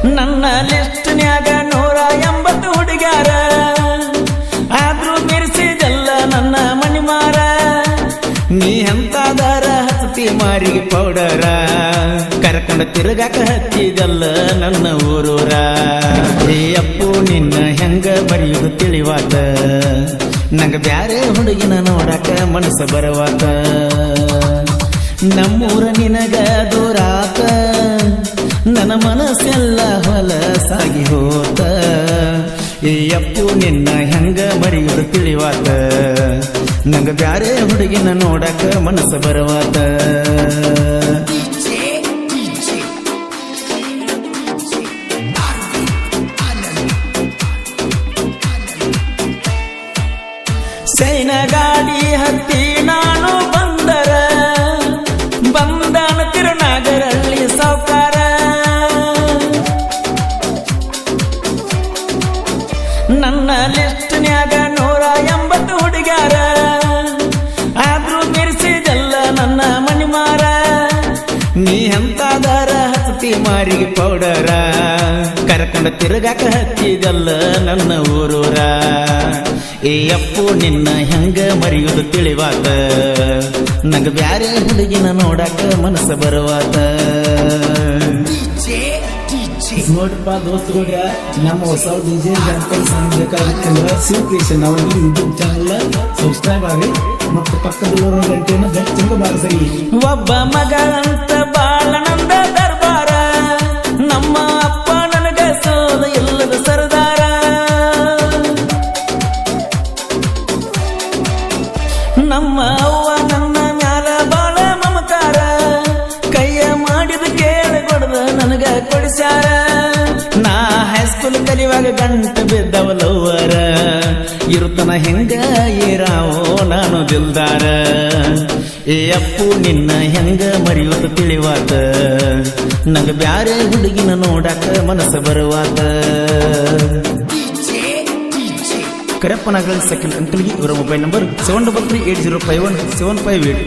ನನ್ನ ಲಿಸ್ಟ್ನ್ಯಾಗ 180 ಹುಡುಗ್ಯಾರ, ಆದ್ರೂ ಮಿರ್ಸಿದಲ್ಲ ನನ್ನ ಮಣಿಮಾರ. ನೀ ಎಂತಾದಾರ ಹತ್ತಿ ಮಾರಿಗೆ ಪೌಡರ, ಕರ್ಕೊಂಡ ತಿರುಗಾಕ ಹತ್ತಿದಲ್ಲ ನನ್ನ ಊರೂರ. ಏ ಅಪ್ಪು ನಿನ್ನ ಹೆಂಗ ಬರೆಯುವುದು ತಿಳಿವಾತ, ನಂಗ ಬ್ಯಾರೆ ಹುಡುಗಿನ ನೋಡಾಕ ಮನಸ್ಸು ಬರವಾತ. ನಮ್ಮೂರ ನಿನಗ ದೂರಾತ, ನನ್ನ ಮನಸ್ಸೆಲ್ಲ ಹೊಲಸಾಗಿ ಹೋತ. ಈ ಅಪ್ಪು ನಿನ್ನ ಹೆಂಗ ಮರೆಯುವುದು ತಿಳಿವಾತ, ನಂಗ ಬ್ಯಾರೆ ಹುಡುಗಿನ ನೋಡಾಕ ಮನಸ್ಸು ಬರವಾತ. ಸೈನ ಗಾಡಿ ಹತ್ತಿ ನಾನು ಬಂದರ, ಬಂದನ ತಿರುನಾಗರಲ್ಲಿ ಸಾವ್ಕಾರ. ನನ್ನ ಲಿಸ್ಟ್ನ್ಯಾಗ 180 ಹುಡುಗ್ಯಾರ, ಆದ್ರೂ ಮಿರ್ಸಿದಲ್ಲ ನನ್ನ ಮಣಿಮಾರ. ನೀ ಎಂತಾದಾರ ಹತ್ತಿ ಮಾರಿಗೆ ಪೌಡರ, ಕರ್ಕೊಂಡ ತಿರುಗಾಕ ಹತ್ತಿದಲ್ಲ ನನ್ನ ಊರೂರ. ಏ ಅಪ್ಪು ನಿನ್ನ ಹೆಂಗ ಮರೆಯುವುದು ತಿಳಿವಾತ, ನಂಗ ಬ್ಯಾರೆ ಹುಡುಗಿನ ನೋಡಾಕ ಮನಸ್ಸು ಬರವಾತ. ನೋಡ್ರಪ್ಪ ದೋಸ್ತರುಗ, ನಮ್ಮ ಹೊಸ ಡಿಜೆ ಜಾನಪದ ಸಾಂಗ್ ಬೇಕಾಗಿತ್ತಂದ್ರೆ ಶಿವ ಕ್ರಿಯೇಷನ್ ಅವರ ಯೂಟ್ಯೂಬ್ ಚಾನಲ್ ಸಬ್ಸ್ಕ್ರೈಬ್ ಆಗಿ ಮತ್ತು ಪಕ್ಕದಲ್ಲಿರೋ ಗಂಟೆಯನ್ನು ಗಟ್ಟಿಂದ ಬಾರಿಸಿ. ಒಬ್ಬ ಮಗ ಅಂತ ಬಾಳನಂದ ದರ್ಬಾರ, ನಮ್ಮ ಅಪ್ಪ ನನಗ ಸೋದ ಇಲ್ಲದ ಸರದಾರ. ನಮ್ಮ ಅವ್ವ ನನ್ನ ಮ್ಯಾಲ ಬಾಳ ಮಮಕಾರ, ಕೈಯ ಮಾಡಿದ ಕೇಳಿ ಕೊಡದ ನನಗ ಕೊಡಿಸ್ಯಾರ. ನಾ ಹೈಸ್ಕೂಲ್ ಕಲಿಯುವಾಗ ಗಂಟು ಬಿದ್ದವಲವ್ವರ, ಇರುತ್ತನ ಹೆಂಗ ಏರಾವೋ ನಾನು ದಿಲ್ದಾರ. ಏ ಅಪ್ಪು ನಿನ್ನ ಹೆಂಗ ಮರೆಯುವುದು ತಿಳಿವಾತ, ನಂಗ ಬ್ಯಾರೆ ಹುಡುಗಿನ ನೋಡಾಕ ಮನಸ್ಸು ಬರುವಾತ. ಕರೆಪ್ಪನಗಲ್ ಸೆಕೆಂಡ್ ಅಂಕಲ್ಗೆ ಇವರ ಮೊಬೈಲ್ ನಂಬರ್ 733805175.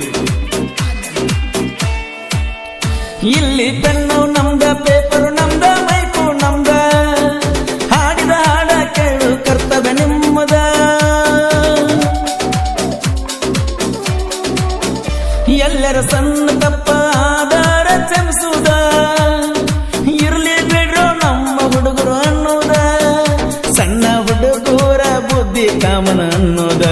ಇಲ್ಲಿ ಪೆನ್ನು ನಮ್ದ, ಪೇಪರು ನಮ್ದ, ಮೈಕು ನಮ್ದ, ಹಾಡಿದ ಹಾಡ ಕೇಳು ಕರ್ತವ್ಯ ನಿಮ್ಮದ. ಎಲ್ಲರ ಸಣ್ಣ ತಪ್ಪ ಆಧಾರ ಕ್ಷಮಿಸುವುದ, ಇರ್ಲಿ ಬಿಡ್ರೋ ನಮ್ಮ ಹುಡುಗರು ಅನ್ನೋದ. ಸಣ್ಣ ಹುಡುಗರ ಬುದ್ಧಿ ಕಾಮನ ಅನ್ನೋದ,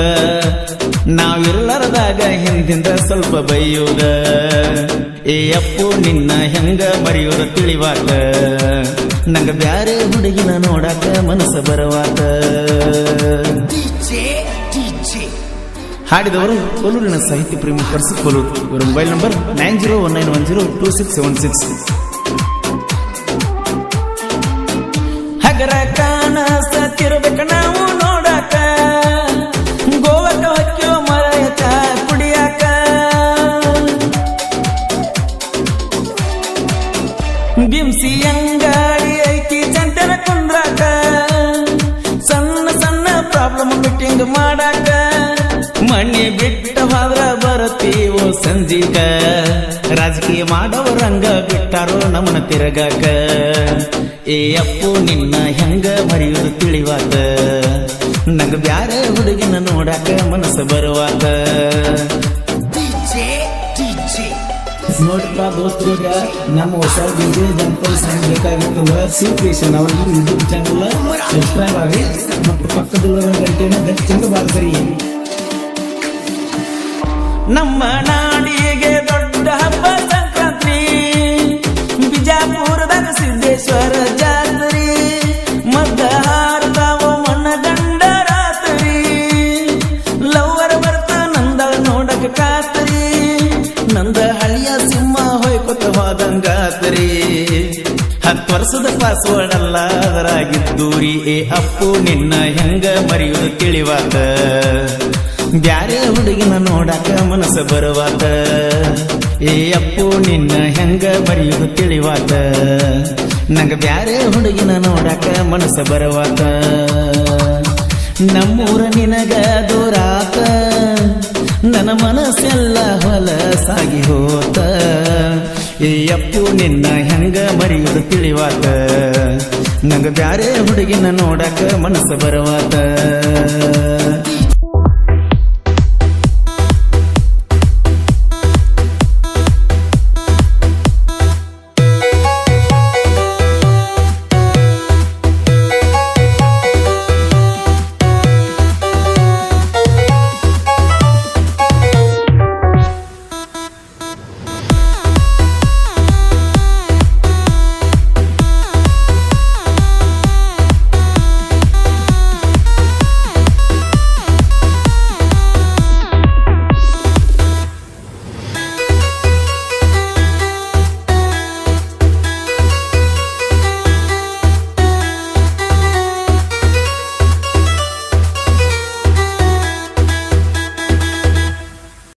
ನಾವಿರ್ಲಾರದಾಗ ಹಿಂದಿಂದ ಸ್ವಲ್ಪ ಬೈಯುವುದ. ಏ ಅಪ್ಪು ನಿನ್ನ ಹೆಂಗ ಮರೆಯುವುದು ತಿಳಿವಾತ, ನಂಗ ಬ್ಯಾರೆ ಹುಡುಗಿನ ನೋಡಾಕ ಮನಸ್ಸು ಬರವಾತ. ಹಾಡಿದವರು ಕೊಲ್ಲೂರಿನ ಸಾಹಿತ್ಯ ಪ್ರೇಮಿ ಪರ್ಸು ಕೊಲ್ಲೂರು. ಇವರ ಮೊಬೈಲ್ ನಂಬರ್ 9019102676. ಹಗರ ಕಾನಸ ತಿರ್ಬೇಕ ನಾವು ನೋಡಾಕ, ಗೋವಕ ಹೊಕ್ಕೋ ಮರಯಕ ಕುಡಿಯಾಕ. ಬಿಂಸಿ ಅಂಗಾಡಿ ಐತಿ ಚಂತನ ಕುಂದ್ರಾಕ, ಸಣ್ಣ ಸಣ್ಣ ಪ್ರಾಬ್ಲಮ್ ಮೀಟಿಂಗ್ ಮಾಡಾಕ. ಮಣ್ಣಿ ಬಿಟ್ಟ ಹೋದ್ರ ಬರತೀವೋ ಸಂಜಿಕ, ರಾಜಕೀಯ ಮಾಡೋರಂಗ ಬಿಟ್ಟಾರೋ ನಮ್ಮನ ತಿರುಗಾಕ. ಏ ಅಪ್ಪು ನಿನ್ನ ಹೆಂಗ ಮರೆಯುವುದು ತಿಳಿವಾತ, ನಂಗ ಬ್ಯಾರೆ ಹುಡುಗಿನ ನೋಡಾಕ ಮನಸ್ಸು ಬರುವಾತ. ನೋಡ್ರಪ್ಪ ದೋಸ್ತರುಗ, ನಮ್ಮ ಹೊಸ ಡಿಜೆ ಜಾನಪದ ಸಾಂಗ್ ಬೇಕಾಗಿತ್ತಂದ್ರೆ ಶಿವ ಕ್ರಿಯೇಷನ್ ಅವರ ಯೂಟ್ಯೂಬ್ ಚಾನಲ್ ಸಬ್ಸ್ಕ್ರೈಬ್ ಆಗಿ ಮತ್ತು ಪಕ್ಕದಲ್ಲಿರೋ ಗಂಟೆಯನ್ನು ಗಟ್ಟಿಂದ ಬಾರಿಸಿ. ನಮ್ಮ ನಾಡಿಗೆ ದೊಡ್ಡ ಹಬ್ಬ ಸಂಕ್ರಾಂತಿ, ಬಿಜಾಪುರದಾಗ ಸಿದ್ದೇಶ್ವರ ಜಾತ್ರಿ. ಮದ್ದ ಹಾರದಾವ ಮಣ್ಣಗಂಡ ರಾತ್ರಿ, ಲವ್ವರ ಬರ್ತ ನಂದಳ ನೋಡಕ ಕಾತ್ರಿ. ನಂದ ಹಳಿಯ ಸಿಂಹ ಹೊಯ್ಕೊತ ಹೋದಂಗಾತ್ರಿ, 10 ವರ್ಷದ ಪಾಸ್ವರ್ಡ್ ಅಲ್ಲ ಅದರಾಗಿದ್ದೂರಿ. ಏ ಅಪ್ಪು ನಿನ್ನ ಹೆಂಗ ಮರೆಯುವುದು ತಿಳಿವಾತ, ಬ್ಯಾರೆ ಹುಡುಗಿನ ನೋಡಾಕ ಮನಸ್ಸು ಬರುವಾತ. ಏ ಅಪ್ಪು ನಿನ್ನ ಹೆಂಗ ಮರೆಯುವುದು ತಿಳಿವಾತ, ನಂಗ ಬ್ಯಾರೆ ಹುಡುಗಿನ ನೋಡಾಕ ಮನಸ್ಸು ಬರುವಾತ. ನಮ್ಮೂರ ನಿನಗ ದೂರಾತ, ನನ್ನ ಮನಸ್ಸೆಲ್ಲ ಹೊಲಸಾಗಿ ಹೋತ. ಏ ಅಪ್ಪು ನಿನ್ನ ಹೆಂಗ ಮರೆಯುವುದು ತಿಳಿವಾತ, ನಂಗ ಬ್ಯಾರೆ ಹುಡುಗಿನ ನೋಡಾಕ ಮನಸ್ಸ ಬರವಾತ